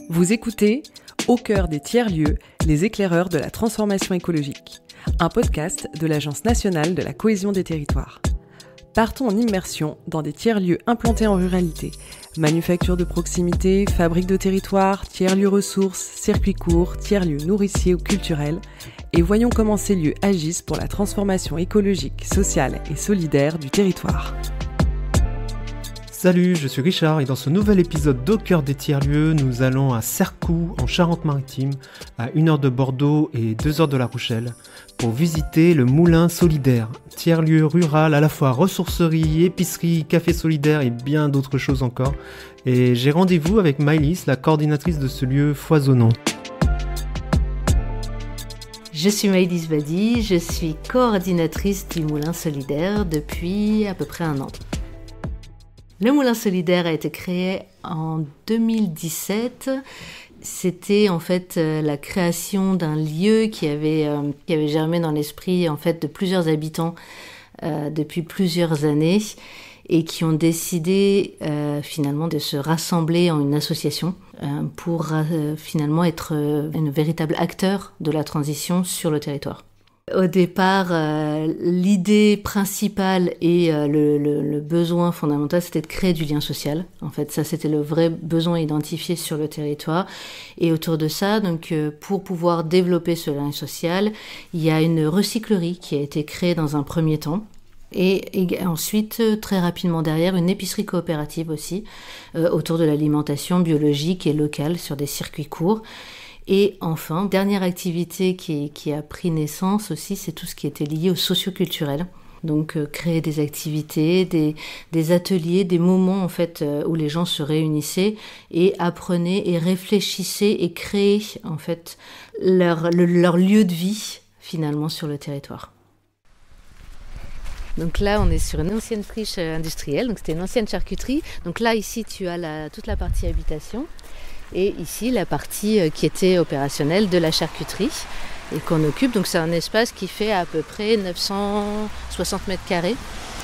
Vous écoutez Au cœur des tiers-lieux, les éclaireurs de la transformation écologique, un podcast de l'Agence nationale de la cohésion des territoires. Partons en immersion dans des tiers-lieux implantés en ruralité, manufactures de proximité, fabriques de territoire, tiers-lieux ressources, circuits courts, tiers-lieux nourriciers ou culturels, et voyons comment ces lieux agissent pour la transformation écologique, sociale et solidaire du territoire. Salut, je suis Richard et dans ce nouvel épisode d'Au cœur des tiers-lieux, nous allons à Cercoux, en Charente-Maritime, à 1 heure de Bordeaux et 2 heures de La Rochelle, pour visiter le Moulin Solidaire, tiers-lieu rural à la fois ressourcerie, épicerie, café solidaire et bien d'autres choses encore. Et j'ai rendez-vous avec Maëlys, la coordinatrice de ce lieu foisonnant. Je suis Maëlys Badi, je suis coordinatrice du Moulin Solidaire depuis à peu près 1 an. Le Moulin Solidaire a été créé en 2017. C'était en fait la création d'un lieu qui avait germé dans l'esprit en fait de plusieurs habitants depuis plusieurs années et qui ont décidé finalement de se rassembler en une association pour finalement être un véritable acteur de la transition sur le territoire. Au départ, l'idée principale et le besoin fondamental, c'était de créer du lien social. En fait, ça, c'était le vrai besoin identifié sur le territoire. Et autour de ça, donc, pour pouvoir développer ce lien social, il y a une recyclerie qui a été créée dans un premier temps. Et ensuite, très rapidement derrière, une épicerie coopérative aussi, autour de l'alimentation biologique et locale sur des circuits courts. Et enfin, dernière activité qui a pris naissance aussi, c'est tout ce qui était lié au socio-culturel. Donc créer des activités, des ateliers, des moments en fait où les gens se réunissaient et apprenaient et réfléchissaient et créaient en fait leur lieu de vie finalement sur le territoire. Donc là, on est sur une ancienne friche industrielle, donc c'était une ancienne charcuterie. Donc là, ici, tu as toute la partie habitation. Et ici, la partie qui était opérationnelle de la charcuterie et qu'on occupe. Donc c'est un espace qui fait à peu près 960 mètres carrés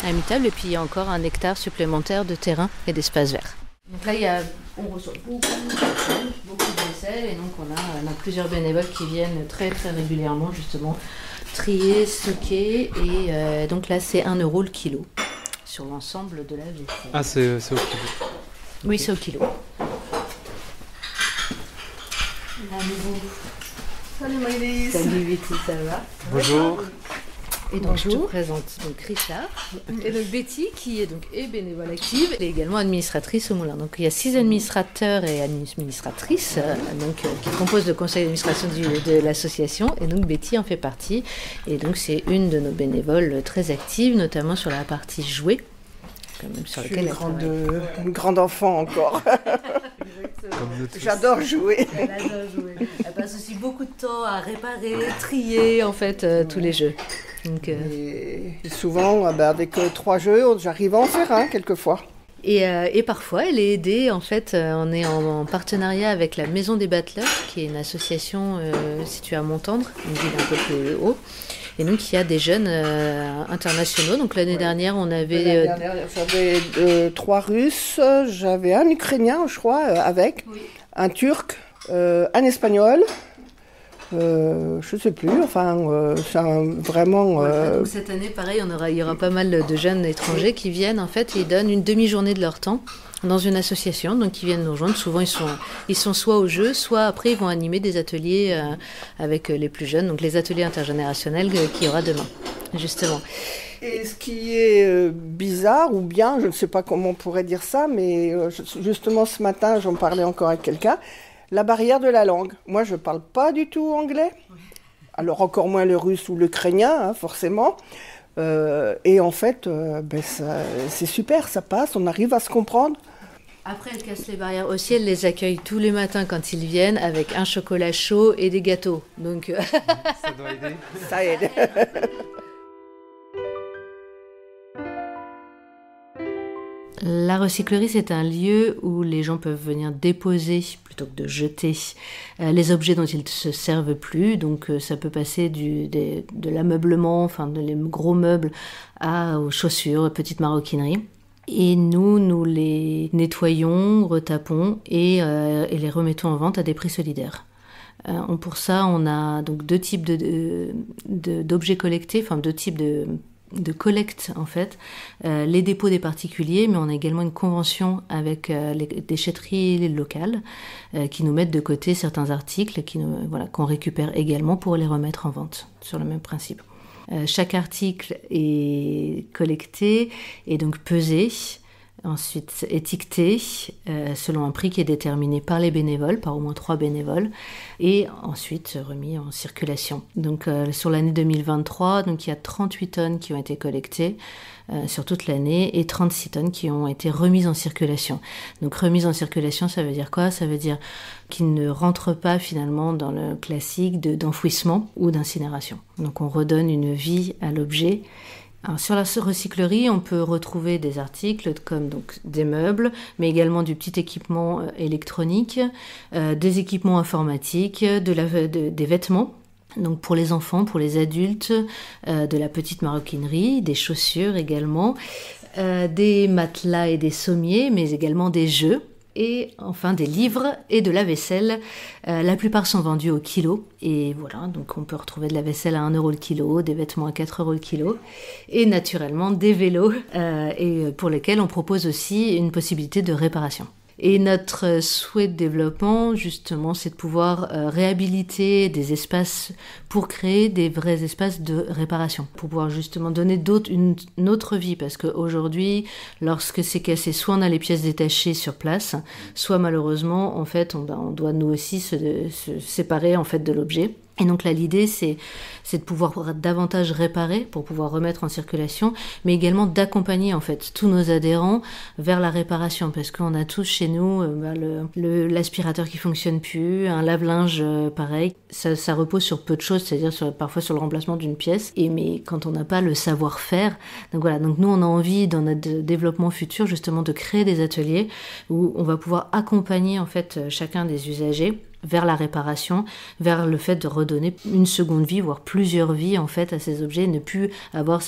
habitable. Et puis il y a encore 1 hectare supplémentaire de terrain et d'espace vert. Donc là, on reçoit beaucoup de vaisselle. Et donc on a plusieurs bénévoles qui viennent très très régulièrement justement trier, stocker. Et donc là, c'est 1 euro le kilo sur l'ensemble de la vaisselle. Ah, c'est au kilo. Oui, c'est au kilo. Salut Maëlys. Salut Betty, ça va? Bonjour. Et donc je te présente donc Richard et donc Betty qui est donc bénévole active et également administratrice au Moulin. Donc il y a 6 administrateurs et administratrices qui composent le conseil d'administration de l'association et donc Betty en fait partie et donc c'est une de nos bénévoles très actives, notamment sur la partie jouets. Sur lequel une grande enfant encore. J'adore jouer. Elle adore jouer. Elle passe aussi beaucoup de temps à réparer, trier en fait tous les jeux. Donc, et souvent, avec 3 jeux, j'arrive à en faire un quelquefois. Et parfois, elle est aidée. En fait, on est en partenariat avec la Maison des Battleurs, qui est une association située à Montendre, une ville un peu plus haut. Et donc, il y a des jeunes internationaux. Donc, l'année dernière, on avait... J'avais 3 Russes, j'avais un Ukrainien, je crois, un Turc, un Espagnol, je ne sais plus, c'est vraiment... Donc, cette année, pareil, il y aura pas mal de jeunes étrangers qui viennent, en fait, et ils donnent une demi-journée de leur temps dans une association, donc ils viennent nous rejoindre. Souvent, ils sont soit au jeu, soit après, ils vont animer des ateliers avec les plus jeunes, donc les ateliers intergénérationnels qu'il y aura demain, justement. Et ce qui est bizarre, ou bien, je ne sais pas comment on pourrait dire ça, mais justement ce matin, j'en parlais encore avec quelqu'un, la barrière de la langue. Moi, je ne parle pas du tout anglais, alors encore moins le russe ou l'ukrainien, forcément. Et en fait, c'est super, ça passe, on arrive à se comprendre. Après, elle casse les barrières aussi, elle les accueille tous les matins quand ils viennent avec un chocolat chaud et des gâteaux. Donc, ça doit aider. Ça aide. La recyclerie, c'est un lieu où les gens peuvent venir déposer, plutôt que de jeter, les objets dont ils ne se servent plus. Donc ça peut passer de l'ameublement, enfin les gros meubles, aux chaussures, aux petites maroquineries. Et nous les nettoyons, retapons et les remettons en vente à des prix solidaires. Pour ça, on a donc 2 types d'objets collectés, enfin 2 types de collecte en fait, les dépôts des particuliers, mais on a également une convention avec les déchetteries locales qui nous mettent de côté certains articles qu'on récupère également pour les remettre en vente, sur le même principe. Chaque article est collecté et donc pesé, ensuite étiqueté selon un prix qui est déterminé par les bénévoles, par au moins 3 bénévoles, et ensuite remis en circulation. Donc sur l'année 2023, donc, il y a 38 tonnes qui ont été collectées sur toute l'année et 36 tonnes qui ont été remises en circulation. Donc remise en circulation, ça veut dire quoi ? Ça veut dire qu'ils ne rentrent pas finalement dans le classique d'enfouissement ou d'incinération. Donc on redonne une vie à l'objet. Alors, sur la recyclerie, on peut retrouver des articles comme donc, des meubles, mais également du petit équipement électronique, des équipements informatiques, des vêtements. Donc pour les enfants, pour les adultes, de la petite maroquinerie, des chaussures également, des matelas et des sommiers, mais également des jeux. Et enfin des livres et de la vaisselle. La plupart sont vendus au kilo. Et voilà, donc on peut retrouver de la vaisselle à 1 € le kilo, des vêtements à 4 € le kilo. Et naturellement des vélos, et pour lesquels on propose aussi une possibilité de réparation. Et notre souhait de développement, justement, c'est de pouvoir réhabiliter des espaces pour créer des vrais espaces de réparation, pour pouvoir justement donner une autre vie, parce qu'aujourd'hui, lorsque c'est cassé, soit on a les pièces détachées sur place, soit malheureusement, en fait, on doit nous aussi se séparer en fait de l'objet. Et donc là, l'idée, c'est de pouvoir davantage réparer pour pouvoir remettre en circulation, mais également d'accompagner en fait tous nos adhérents vers la réparation, parce qu'on a tous chez nous l'aspirateur qui fonctionne plus, un lave-linge pareil. Ça repose sur peu de choses, c'est-à-dire parfois sur le remplacement d'une pièce. Mais quand on n'a pas le savoir-faire, donc voilà. Donc nous, on a envie dans notre développement futur justement de créer des ateliers où on va pouvoir accompagner en fait chacun des usagers vers la réparation, vers le fait de redonner une seconde vie, voire plusieurs vies en fait à ces objets, ne plus avoir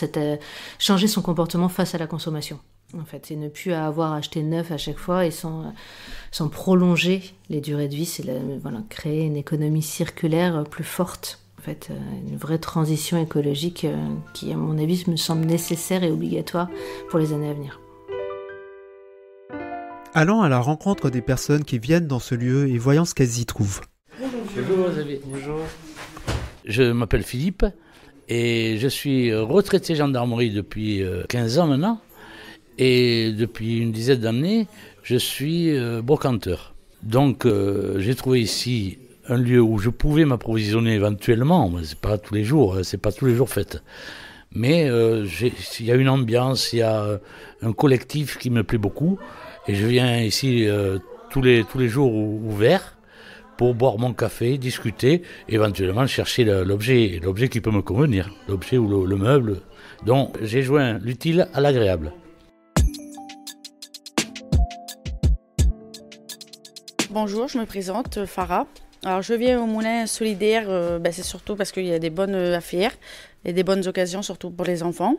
changer son comportement face à la consommation. En fait, c'est ne plus avoir acheté neuf à chaque fois et sans prolonger les durées de vie, c'est créer une économie circulaire plus forte. En fait, une vraie transition écologique qui, à mon avis, me semble nécessaire et obligatoire pour les années à venir. Allons à la rencontre des personnes qui viennent dans ce lieu et voyons ce qu'elles y trouvent. Bonjour Xavier. Bonjour. Je m'appelle Philippe et je suis retraité gendarmerie depuis 15 ans maintenant. Et depuis une dizaine d'années, je suis brocanteur. Donc j'ai trouvé ici un lieu où je pouvais m'approvisionner éventuellement. C'est pas tous les jours fait. Mais il y a une ambiance, il y a un collectif qui me plaît beaucoup. Et je viens ici tous les jours ouverts pour boire mon café, discuter, éventuellement chercher l'objet qui peut me convenir, l'objet ou le meuble. Donc j'ai joint l'utile à l'agréable. Bonjour, je me présente, Farah. Alors je viens au Moulin Solidaire, c'est surtout parce qu'il y a des bonnes affaires et des bonnes occasions, surtout pour les enfants.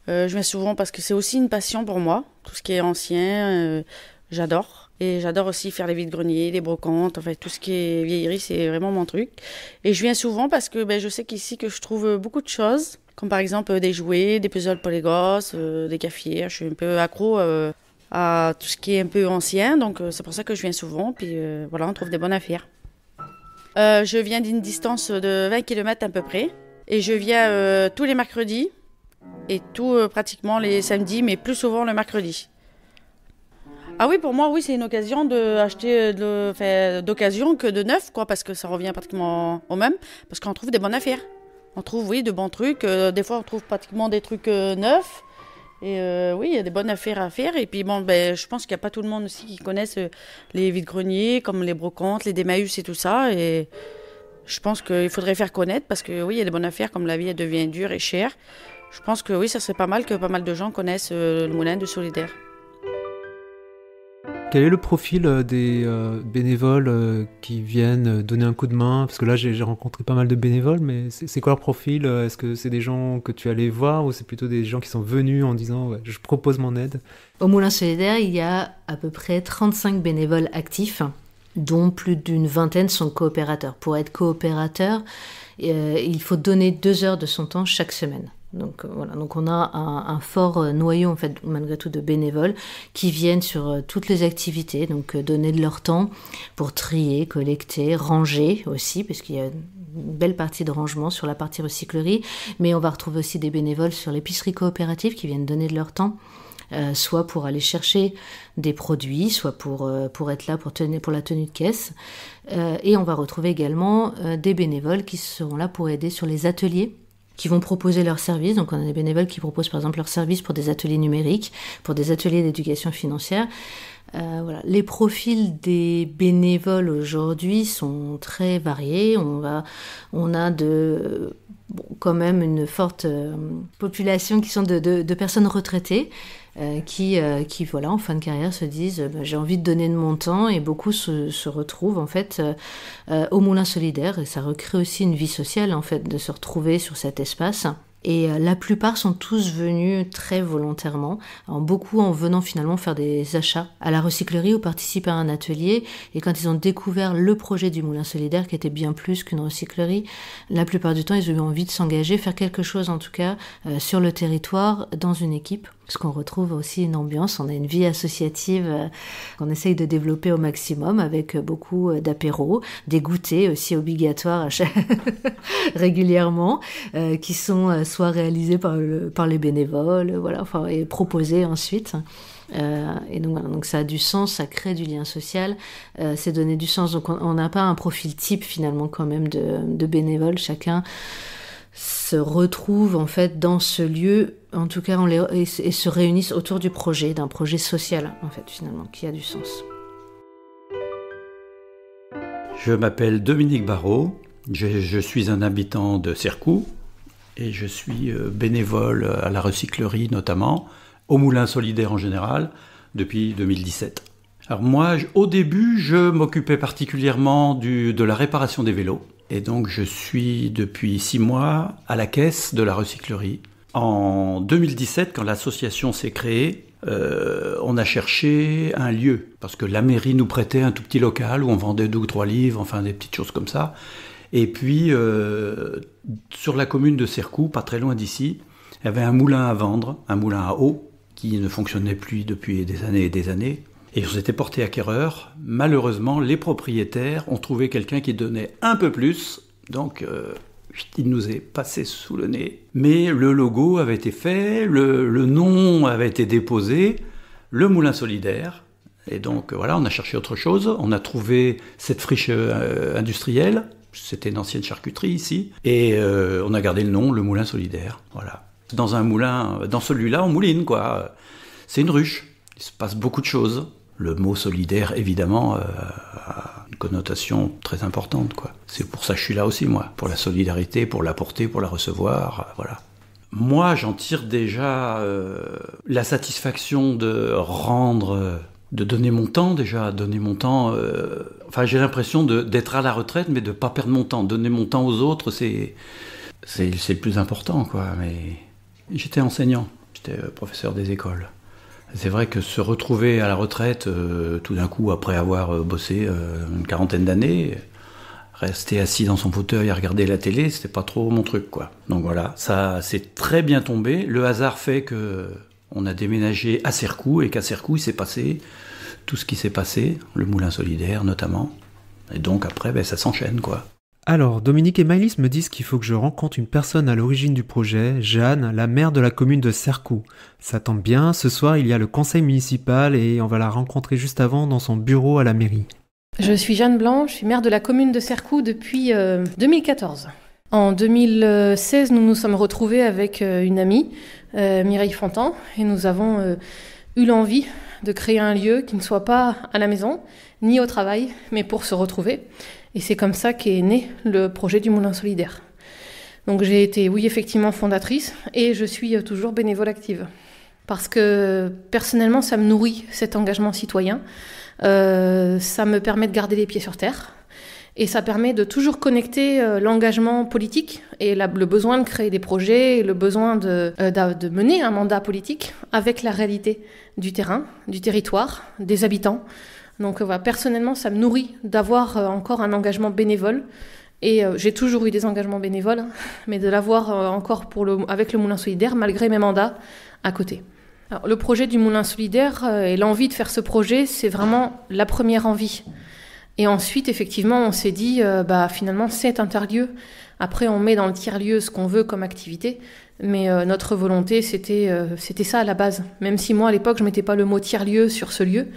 Je viens souvent parce que c'est aussi une passion pour moi. Tout ce qui est ancien, j'adore. Et j'adore aussi faire les vides-greniers, les brocantes, enfin tout ce qui est vieillerie, c'est vraiment mon truc. Et je viens souvent parce que je sais qu'ici que je trouve beaucoup de choses, comme par exemple des jouets, des puzzles pour les gosses, des cafetières. Je suis un peu accro à tout ce qui est un peu ancien, donc c'est pour ça que je viens souvent. Puis voilà, on trouve des bonnes affaires. Je viens d'une distance de 20 km à peu près. Et je viens tous les mercredis. Et tout pratiquement les samedis, mais plus souvent le mercredi. Ah oui, pour moi, oui, c'est une occasion d'acheter d'occasion que de neuf, quoi, parce que ça revient pratiquement au même, parce qu'on trouve des bonnes affaires. On trouve, oui, de bons trucs. Des fois, on trouve pratiquement des trucs neufs. Et oui, il y a des bonnes affaires à faire. Et puis, je pense qu'il n'y a pas tout le monde aussi qui connaissent les vides-greniers, comme les brocantes, les Démaüs et tout ça. Et je pense qu'il faudrait faire connaître, parce que oui, il y a des bonnes affaires, comme la vie, elle devient dure et chère. Je pense que oui, ça serait pas mal que pas mal de gens connaissent le Moulin de Solidaire. Quel est le profil des bénévoles qui viennent donner un coup de main? Parce que là, j'ai rencontré pas mal de bénévoles, mais c'est quoi leur profil? Est-ce que c'est des gens que tu allais voir ou c'est plutôt des gens qui sont venus en disant ouais, « je propose mon aide » ? Au Moulin Solidaire, il y a à peu près 35 bénévoles actifs, dont plus d'une vingtaine sont coopérateurs. Pour être coopérateur, il faut donner 2 heures de son temps chaque semaine. Donc voilà, donc on a un fort noyau en fait malgré tout de bénévoles qui viennent sur toutes les activités, donc donner de leur temps pour trier, collecter, ranger aussi, parce qu'il y a une belle partie de rangement sur la partie recyclerie, mais on va retrouver aussi des bénévoles sur l'épicerie coopérative qui viennent donner de leur temps. Soit pour aller chercher des produits, soit pour être là pour la tenue de caisse. Et on va retrouver également des bénévoles qui seront là pour aider sur les ateliers, qui vont proposer leurs services. Donc on a des bénévoles qui proposent par exemple leurs services pour des ateliers numériques, pour des ateliers d'éducation financière. Voilà. Les profils des bénévoles aujourd'hui sont très variés. On a quand même une forte population qui sont de personnes retraitées qui voilà, en fin de carrière se disent j'ai envie de donner de mon temps, et beaucoup se retrouvent en fait au Moulin Solidaire, et ça recrée aussi une vie sociale en fait de se retrouver sur cet espace. Et la plupart sont tous venus très volontairement, beaucoup en venant finalement faire des achats à la recyclerie ou participer à un atelier. Et quand ils ont découvert le projet du Moulin Solidaire, qui était bien plus qu'une recyclerie, la plupart du temps ils ont eu envie de s'engager, faire quelque chose en tout cas sur le territoire, dans une équipe. Parce qu'on retrouve aussi une ambiance, on a une vie associative qu'on essaye de développer au maximum, avec beaucoup d'apéros, des goûters aussi obligatoires régulièrement, qui sont soit réalisés par les bénévoles, voilà, enfin, et proposés ensuite. Et donc ça a du sens, ça crée du lien social, c'est donner du sens. Donc on n'a pas un profil type finalement quand même de bénévoles, chacun se retrouvent en fait dans ce lieu, en tout cas et se réunissent autour du projet, d'un projet social en fait finalement, qui a du sens. Je m'appelle Dominique Barrault, je suis un habitant de Cercoux et je suis bénévole à la recyclerie notamment, au Moulin Solidaire en général, depuis 2017. Alors moi, au début, je m'occupais particulièrement de la réparation des vélos. Et donc je suis depuis 6 mois à la caisse de la recyclerie. En 2017, quand l'association s'est créée, on a cherché un lieu, parce que la mairie nous prêtait un tout petit local où on vendait 2 ou 3 livres, enfin des petites choses comme ça. Et puis, sur la commune de Cercoux, pas très loin d'ici, il y avait un moulin à vendre, un moulin à eau, qui ne fonctionnait plus depuis des années et des années. Et on s'était porté acquéreur. Malheureusement, les propriétaires ont trouvé quelqu'un qui donnait un peu plus, donc il nous est passé sous le nez. Mais le logo avait été fait, le nom avait été déposé, le Moulin Solidaire. Et donc voilà, on a cherché autre chose. On a trouvé cette friche industrielle, c'était une ancienne charcuterie ici, et on a gardé le nom, le Moulin Solidaire. Voilà. Dans un moulin, dans celui-là, on mouline, quoi. C'est une ruche. Il se passe beaucoup de choses. Le mot solidaire, évidemment, a une connotation très importante, quoi. C'est pour ça que je suis là aussi, moi. Pour la solidarité, pour l'apporter, pour la recevoir, voilà. Moi, j'en tire déjà la satisfaction de donner mon temps, déjà. Donner mon temps... Enfin, j'ai l'impression d'être à la retraite, mais de ne pas perdre mon temps. Donner mon temps aux autres, c'est le plus important, quoi. Mais j'étais enseignant, j'étais professeur des écoles. C'est vrai que se retrouver à la retraite, tout d'un coup, après avoir bossé une 40aine d'années, rester assis dans son fauteuil à regarder la télé, c'était pas trop mon truc, quoi. Donc voilà, ça c'est très bien tombé. Le hasard fait qu'on a déménagé à Cercoux, et qu'à Cercoux, il s'est passé tout ce qui s'est passé, le Moulin Solidaire notamment. Et donc après, ça s'enchaîne, quoi. Alors, Dominique et Maëlys me disent qu'il faut que je rencontre une personne à l'origine du projet, Jeanne, la maire de la commune de Cercoux. Ça tombe bien, ce soir il y a le conseil municipal et on va la rencontrer juste avant dans son bureau à la mairie. Je suis Jeanne Blanc, je suis maire de la commune de Cercoux depuis 2014. En 2016, nous nous sommes retrouvés avec une amie, Mireille Fontan, et nous avons eu l'envie de créer un lieu qui ne soit pas à la maison, ni au travail, mais pour se retrouver. Et c'est comme ça qu'est né le projet du Moulin Solidaire. Donc j'ai été, oui, effectivement fondatrice, et je suis toujours bénévole active. parce que personnellement, ça me nourrit cet engagement citoyen. Ça me permet de garder les pieds sur terre. Et ça permet de toujours connecter l'engagement politique et le besoin de créer des projets, et le besoin de mener un mandat politique avec la réalité du terrain, du territoire, des habitants. Donc personnellement, ça me nourrit d'avoir encore un engagement bénévole. Et j'ai toujours eu des engagements bénévoles, mais de l'avoir encore avec le Moulin Solidaire, malgré mes mandats à côté. Alors, le projet du Moulin Solidaire et l'envie de faire ce projet, c'est vraiment la première envie. Et ensuite, effectivement, on s'est dit, finalement, c'est un tiers-lieu. Après, on met dans le tiers-lieu ce qu'on veut comme activité. Mais notre volonté, c'était ça à la base. Même si moi, à l'époque, je ne mettais pas le mot tiers-lieu sur ce lieu.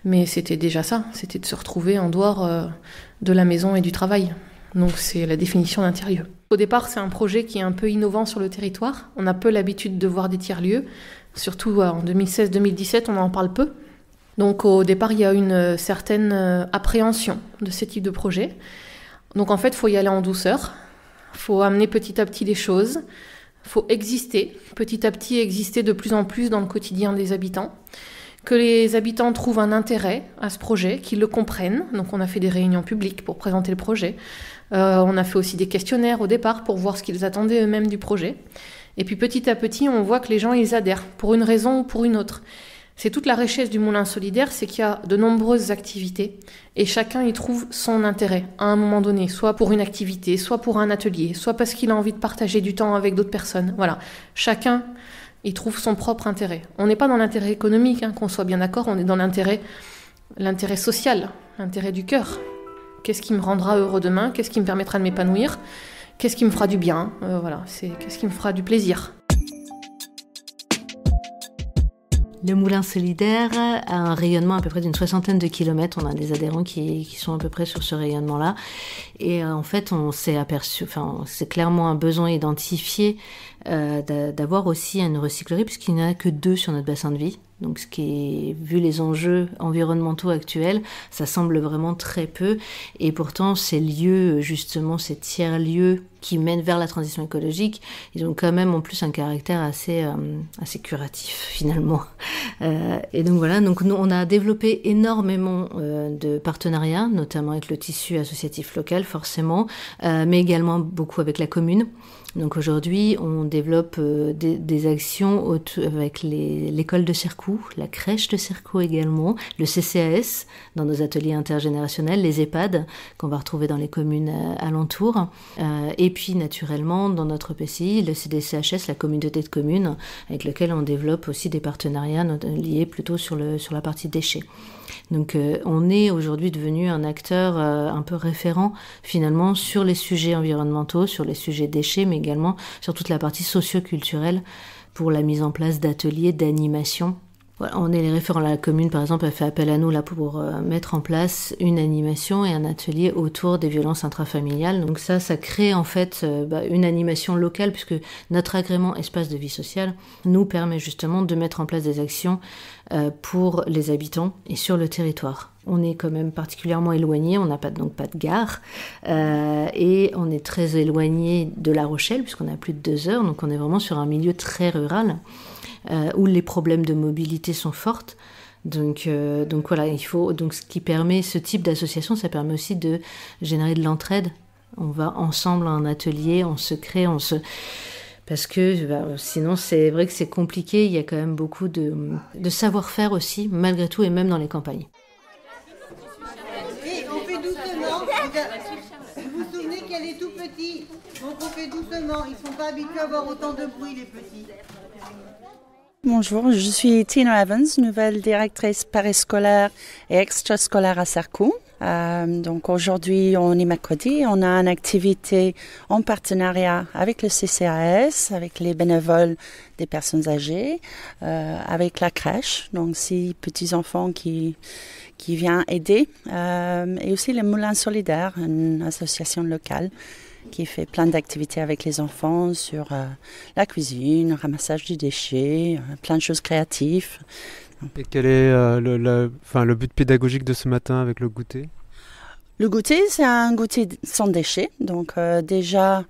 Mais c'était déjà ça. C'était de se retrouver en dehors de la maison et du travail. Donc, c'est la définition d'un tiers-lieu. Au départ, c'est un projet qui est un peu innovant sur le territoire. On a peu l'habitude de voir des tiers-lieux. Surtout en 2016-2017, on en parle peu. Donc au départ, il y a une certaine appréhension de ce type de projet. Donc en fait, il faut y aller en douceur. Il faut amener petit à petit les choses. Il faut exister, petit à petit exister de plus en plus dans le quotidien des habitants. Que les habitants trouvent un intérêt à ce projet, qu'ils le comprennent. Donc on a fait des réunions publiques pour présenter le projet. On a fait aussi des questionnaires au départ pour voir ce qu'ils attendaient eux-mêmes du projet. Et puis petit à petit, on voit que les gens, ils adhèrent, pour une raison ou pour une autre. C'est toute la richesse du Moulin Solidaire, c'est qu'il y a de nombreuses activités et chacun y trouve son intérêt à un moment donné, soit pour une activité, soit pour un atelier, soit parce qu'il a envie de partager du temps avec d'autres personnes. Voilà, chacun y trouve son propre intérêt. On n'est pas dans l'intérêt économique, qu'on soit bien d'accord, on est dans l'intérêt social, l'intérêt du cœur. Qu'est-ce qui me rendra heureux demain? Qu'est-ce qui me permettra de m'épanouir? Qu'est-ce qui me fera du bien? Qu'est-ce qui me fera du plaisir? Le Moulin Solidaire a un rayonnement à peu près d'une 60aine de kilomètres. On a des adhérents qui sont à peu près sur ce rayonnement-là. Et en fait, on s'est aperçu, c'est clairement un besoin identifié d'avoir aussi une recyclerie, puisqu'il n'y en a que 2 sur notre bassin de vie. Donc, vu les enjeux environnementaux actuels, ça semble vraiment très peu. Et pourtant, ces lieux, justement, ces tiers-lieux qui mènent vers la transition écologique, ils ont quand même en plus un caractère assez curatif, finalement. Et donc voilà, nous, on a développé énormément de partenariats, notamment avec le tissu associatif local, forcément, mais également beaucoup avec la commune. Donc aujourd'hui, on développe des actions avec l'école de Cercou, la crèche de Cercou également, le CCAS dans nos ateliers intergénérationnels, les EHPAD qu'on va retrouver dans les communes alentours, et puis naturellement dans notre PCI, le CDCHS, la communauté de communes, avec lequel on développe aussi des partenariats liés plutôt sur la partie déchets. Donc on est aujourd'hui devenu un acteur un peu référent finalement sur les sujets environnementaux, sur les sujets déchets, mais également sur toute la partie socio-culturelle pour la mise en place d'ateliers, d'animation. Voilà, on est les référents. La commune, par exemple, a fait appel à nous là pour mettre en place une animation et un atelier autour des violences intrafamiliales. Donc ça crée en fait une animation locale, puisque notre agrément espace de vie sociale nous permet justement de mettre en place des actions pour les habitants et sur le territoire. On est quand même particulièrement éloigné, on n'a donc pas de gare, et on est très éloigné de La Rochelle, puisqu'on a plus de 2 heures, donc on est vraiment sur un milieu très rural, où les problèmes de mobilité sont fortes. Donc voilà, ce qui permet ce type d'association, ça permet aussi de générer de l'entraide. On va ensemble à un atelier, on se crée, parce que sinon c'est vrai que c'est compliqué, il y a quand même beaucoup de savoir-faire aussi, malgré tout, et même dans les campagnes. Et on fait doucement, vous vous souvenez qu'elle est tout petite, donc on fait doucement, ils ne sont pas habitués à avoir autant de bruit les petits. Bonjour, je suis Tina Evans, nouvelle directrice périscolaire et extrascolaire à Cercou. Donc aujourd'hui, on est mercredi, on a une activité en partenariat avec le CCAS, avec les bénévoles des personnes âgées, avec la crèche, donc 6 petits-enfants qui viennent aider, et aussi le Moulin Solidaire, une association locale qui fait plein d'activités avec les enfants sur la cuisine, le ramassage du déchet, plein de choses créatives. Et quel est le but pédagogique de ce matin avec le goûter ? Le goûter, c'est un goûter sans déchets. Donc déjà,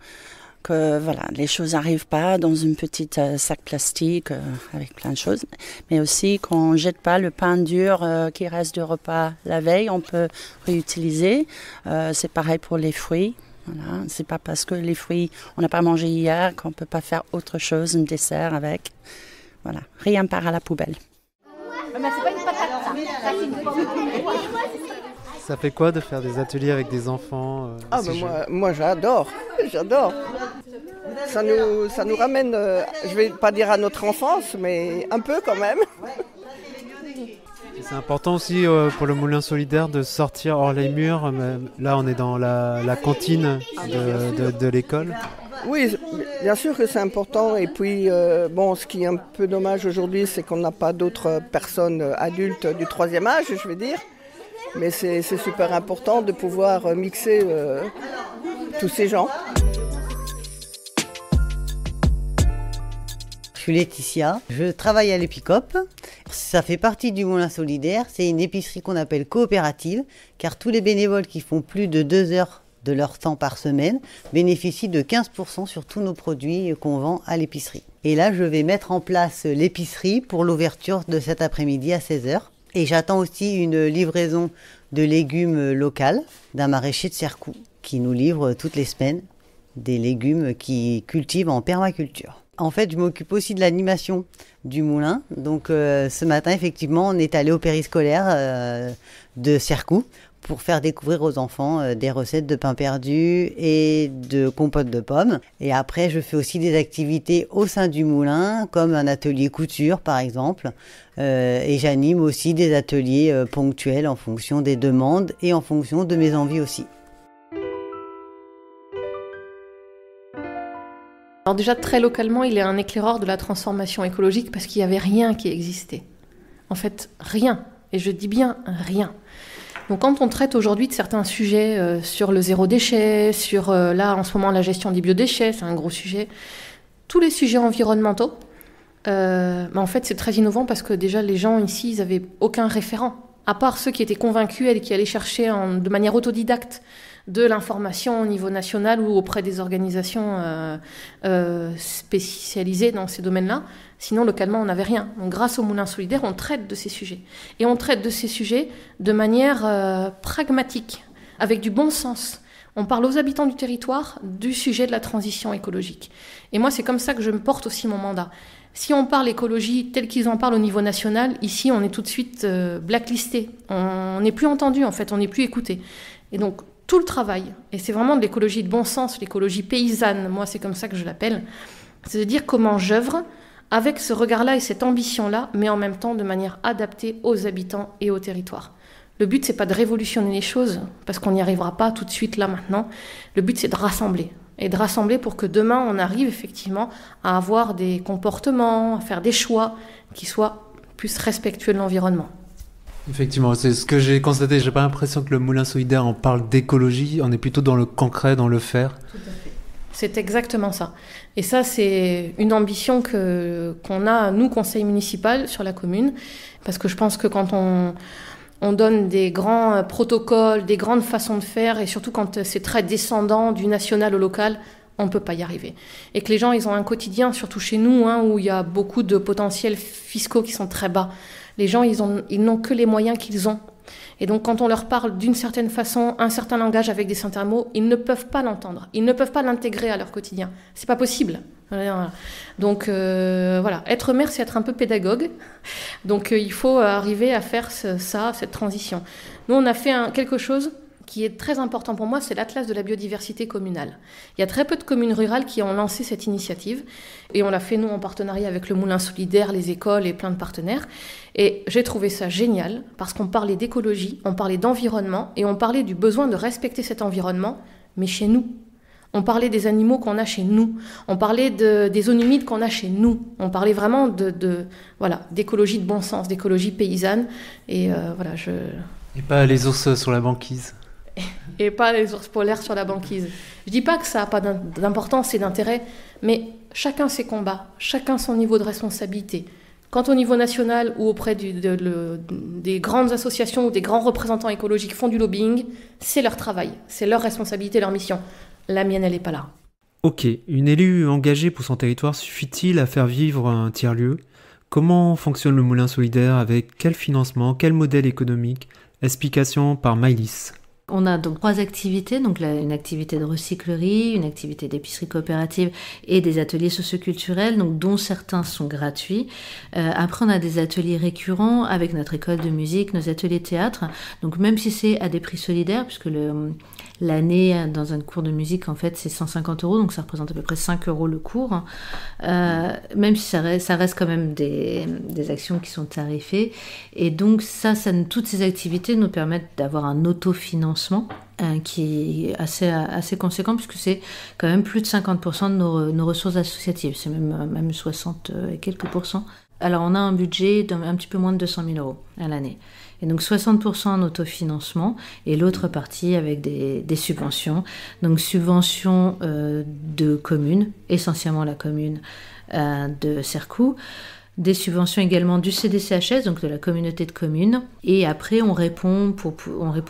que voilà, les choses n'arrivent pas dans une petite sac plastique avec plein de choses, mais aussi qu'on ne jette pas le pain dur qui reste du repas la veille, on peut réutiliser. C'est pareil pour les fruits. Voilà. C'est pas parce que les fruits, on n'a pas mangé hier qu'on ne peut pas faire autre chose, un dessert avec. Voilà, rien part à la poubelle. Mais c'est pas une patate, ça. C'est une pomme. Ça fait quoi de faire des ateliers avec des enfants Moi j'adore. Ça nous ramène, je vais pas dire à notre enfance, mais un peu quand même. Et c'est important aussi pour le Moulin Solidaire de sortir hors les murs. Là, on est dans la cantine de l'école. Oui, bien sûr que c'est important. Et puis, ce qui est un peu dommage aujourd'hui, c'est qu'on n'a pas d'autres personnes adultes du troisième âge, je vais dire. Mais c'est super important de pouvoir mixer tous ces gens. Je suis Laetitia, je travaille à l'Épicop. Ça fait partie du Moulin Solidaire, c'est une épicerie qu'on appelle coopérative, car tous les bénévoles qui font plus de 2 heures de leur temps par semaine bénéficient de 15% sur tous nos produits qu'on vend à l'épicerie. Et là, je vais mettre en place l'épicerie pour l'ouverture de cet après-midi à 16h. Et j'attends aussi une livraison de légumes locaux d'un maraîcher de Sercou qui nous livre toutes les semaines des légumes qu'il cultive en permaculture. En fait, je m'occupe aussi de l'animation du moulin. Donc ce matin, effectivement, on est allé au périscolaire de Sercou pour faire découvrir aux enfants des recettes de pain perdu et de compote de pommes. Et après, je fais aussi des activités au sein du moulin, comme un atelier couture, par exemple. Et j'anime aussi des ateliers ponctuels en fonction des demandes et en fonction de mes envies aussi. Alors déjà, très localement, il est un éclaireur de la transformation écologique parce qu'il n'y avait rien qui existait. En fait, rien. Et je dis bien rien. Donc quand on traite aujourd'hui de certains sujets sur le zéro déchet, sur là en ce moment la gestion des biodéchets, c'est un gros sujet, tous les sujets environnementaux, en fait c'est très innovant parce que déjà les gens ici, ils n'avaient aucun référent, à part ceux qui étaient convaincus et qui allaient chercher de manière autodidacte de l'information au niveau national ou auprès des organisations spécialisées dans ces domaines-là. Sinon, localement, on n'avait rien. Donc, grâce au Moulin Solidaire, on traite de ces sujets. Et on traite de ces sujets de manière pragmatique, avec du bon sens. On parle aux habitants du territoire du sujet de la transition écologique. Et moi, c'est comme ça que je me porte aussi mon mandat. Si on parle écologie tel qu'ils en parlent au niveau national, ici, on est tout de suite blacklisté. On n'est plus entendu, en fait, on n'est plus écouté. Et donc, tout le travail, et c'est vraiment de l'écologie de bon sens, l'écologie paysanne, moi c'est comme ça que je l'appelle, c'est de dire comment j'œuvre avec ce regard-là et cette ambition-là, mais en même temps de manière adaptée aux habitants et au territoire. Le but, c'est pas de révolutionner les choses, parce qu'on n'y arrivera pas tout de suite là maintenant. Le but, c'est de rassembler, et de rassembler pour que demain, on arrive effectivement à avoir des comportements, à faire des choix qui soient plus respectueux de l'environnement. Effectivement, c'est ce que j'ai constaté. J'ai pas l'impression que le Moulin Solidaire en parle d'écologie. On est plutôt dans le concret, dans le faire. Tout à fait. C'est exactement ça. Et ça, c'est une ambition qu'on a, nous, conseil municipal, sur la commune. Parce que je pense que quand on donne des grands protocoles, des grandes façons de faire, et surtout quand c'est très descendant du national au local, on ne peut pas y arriver. Et que les gens, ils ont un quotidien, surtout chez nous, où il y a beaucoup de potentiels fiscaux qui sont très bas. Les gens, ils n'ont que les moyens qu'ils ont. Et donc, quand on leur parle d'une certaine façon, un certain langage avec des certains mots, ils ne peuvent pas l'entendre. Ils ne peuvent pas l'intégrer à leur quotidien. C'est pas possible. Donc, voilà. Être maire, c'est être un peu pédagogue. Donc, il faut arriver à faire cette transition. Nous, on a fait quelque chose qui est très important pour moi, c'est l'Atlas de la biodiversité communale. Il y a très peu de communes rurales qui ont lancé cette initiative, et on l'a fait, nous, en partenariat avec le Moulin Solidaire, les écoles et plein de partenaires. Et j'ai trouvé ça génial, parce qu'on parlait d'écologie, on parlait d'environnement, et on parlait du besoin de respecter cet environnement, mais chez nous. On parlait des animaux qu'on a chez nous, on parlait des zones humides qu'on a chez nous, on parlait vraiment d'écologie de bon sens, d'écologie paysanne, et Et pas les ours sur la banquise. Et pas les ours polaires sur la banquise. Je dis pas que ça n'a pas d'importance et d'intérêt, mais chacun ses combats, chacun son niveau de responsabilité. Quand au niveau national ou auprès des grandes associations ou des grands représentants écologiques font du lobbying, c'est leur travail, c'est leur responsabilité, leur mission. La mienne, elle n'est pas là. Ok, une élue engagée pour son territoire suffit-il à faire vivre un tiers-lieu ? Comment fonctionne le moulin solidaire ? Avec quel financement ? Quel modèle économique ? Explication par Maïlis. On a donc 3 activités, donc une activité de recyclerie, une activité d'épicerie coopérative et des ateliers socioculturels, donc dont certains sont gratuits. Après, on a des ateliers récurrents avec notre école de musique, nos ateliers de théâtre. Donc même si c'est à des prix solidaires, puisque l'année dans un cours de musique, en fait, c'est 150 €, donc ça représente à peu près 5 € le cours. Même si ça reste quand même des actions qui sont tarifées. Et donc toutes ces activités nous permettent d'avoir un autofinancement qui est assez conséquent, puisque c'est quand même plus de 50% de nos ressources associatives. C'est même 60 et quelques %. Alors on a un budget d'un petit peu moins de 200 000 € à l'année. Et donc 60% en autofinancement et l'autre partie avec des subventions. Donc subventions de communes, essentiellement la commune de Sercou. Des subventions également du CDCHS, donc de la communauté de communes. Et après, on répond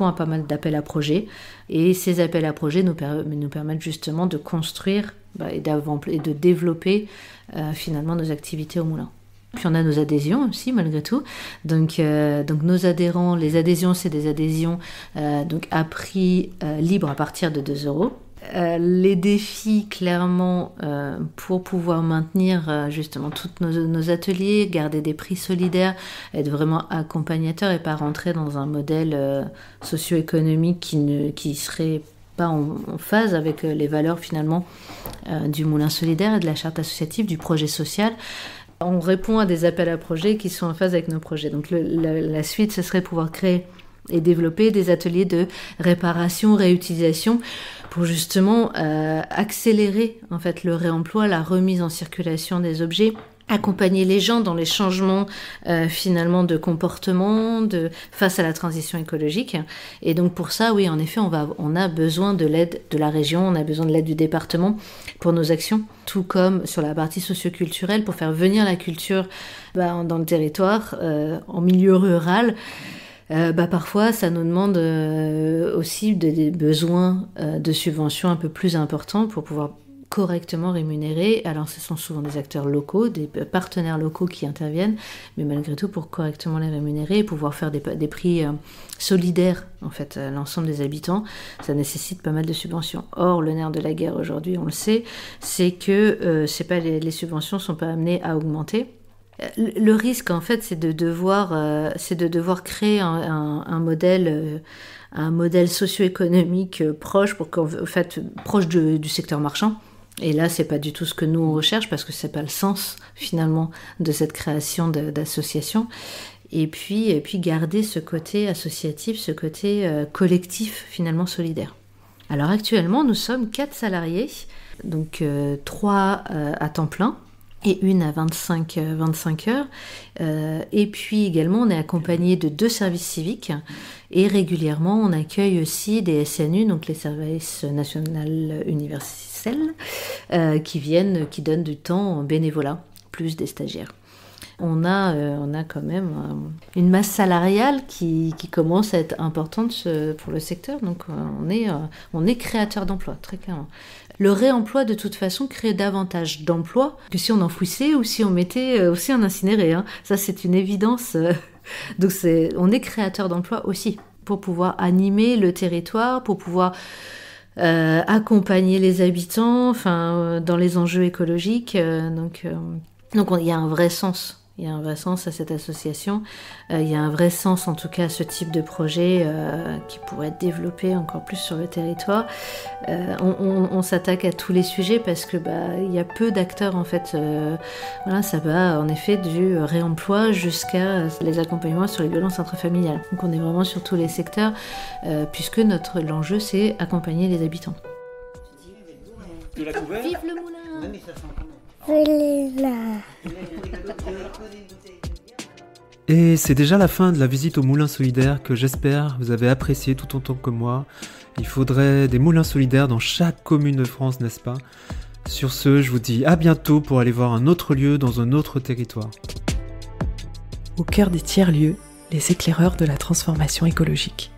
à pas mal d'appels à projets. Et ces appels à projets nous permettent justement de construire et de développer finalement nos activités au moulin. Puis on a nos adhésions aussi, malgré tout. Donc nos adhérents, les adhésions, c'est des adhésions donc à prix libre à partir de 2 €. Les défis, clairement, pour pouvoir maintenir justement tous nos ateliers, garder des prix solidaires, être vraiment accompagnateur et pas rentrer dans un modèle socio-économique qui serait pas en phase avec les valeurs finalement du moulin solidaire et de la charte associative, du projet social. On répond à des appels à projets qui sont en phase avec nos projets. Donc la suite, ce serait pouvoir créer et développer des ateliers de réparation, réutilisation pour justement accélérer en fait le réemploi, la remise en circulation des objets, accompagner les gens dans les changements finalement de comportement face à la transition écologique. Et donc pour ça, oui, en effet, on a besoin de l'aide de la région, on a besoin de l'aide du département pour nos actions, tout comme sur la partie socioculturelle pour faire venir la culture dans le territoire, en milieu rural. Parfois, ça nous demande aussi des besoins de subventions un peu plus importants pour pouvoir correctement rémunérer. Alors, ce sont souvent des acteurs locaux, des partenaires locaux qui interviennent, mais malgré tout, pour correctement les rémunérer et pouvoir faire des prix solidaires, en fait, à l'ensemble des habitants, ça nécessite pas mal de subventions. Or, le nerf de la guerre aujourd'hui, on le sait, c'est que les subventions ne sont pas amenées à augmenter. Le risque, en fait, c'est de devoir créer un modèle socio-économique proche, proche du secteur marchand. Et là, c'est pas du tout ce que nous on recherche, parce que c'est pas le sens finalement de cette création d'association. Et puis garder ce côté associatif, ce côté collectif finalement solidaire. Alors actuellement, nous sommes 4 salariés, donc 3 à temps plein. Et une à 25 heures. Et puis également, on est accompagné de 2 services civiques. Et régulièrement, on accueille aussi des SNU, donc les services nationaux universels, qui donnent du temps en bénévolat, plus des stagiaires. On a quand même une masse salariale qui commence à être importante pour le secteur. Donc on est créateur d'emplois, très clairement. Le réemploi, de toute façon, crée davantage d'emplois que si on enfouissait ou si on mettait, aussi on incinérait. Ça, c'est une évidence. Donc on est créateur d'emplois aussi, pour pouvoir animer le territoire, pour pouvoir accompagner les habitants dans les enjeux écologiques. Donc il y a un vrai sens. Il y a un vrai sens à cette association. Il y a un vrai sens, en tout cas, à ce type de projet qui pourrait être développé encore plus sur le territoire. On s'attaque à tous les sujets parce que il y a peu d'acteurs, en fait. Ça va, en effet, du réemploi jusqu'à les accompagnements sur les violences intrafamiliales. Donc on est vraiment sur tous les secteurs, puisque l'enjeu, c'est accompagner les habitants. Vive le moulin! Et c'est déjà la fin de la visite au moulin solidaire que j'espère vous avez apprécié tout autant que moi. Il faudrait des moulins solidaires dans chaque commune de France, n'est-ce pas ? Sur ce, je vous dis à bientôt pour aller voir un autre lieu dans un autre territoire. Au cœur des tiers-lieux, les éclaireurs de la transformation écologique.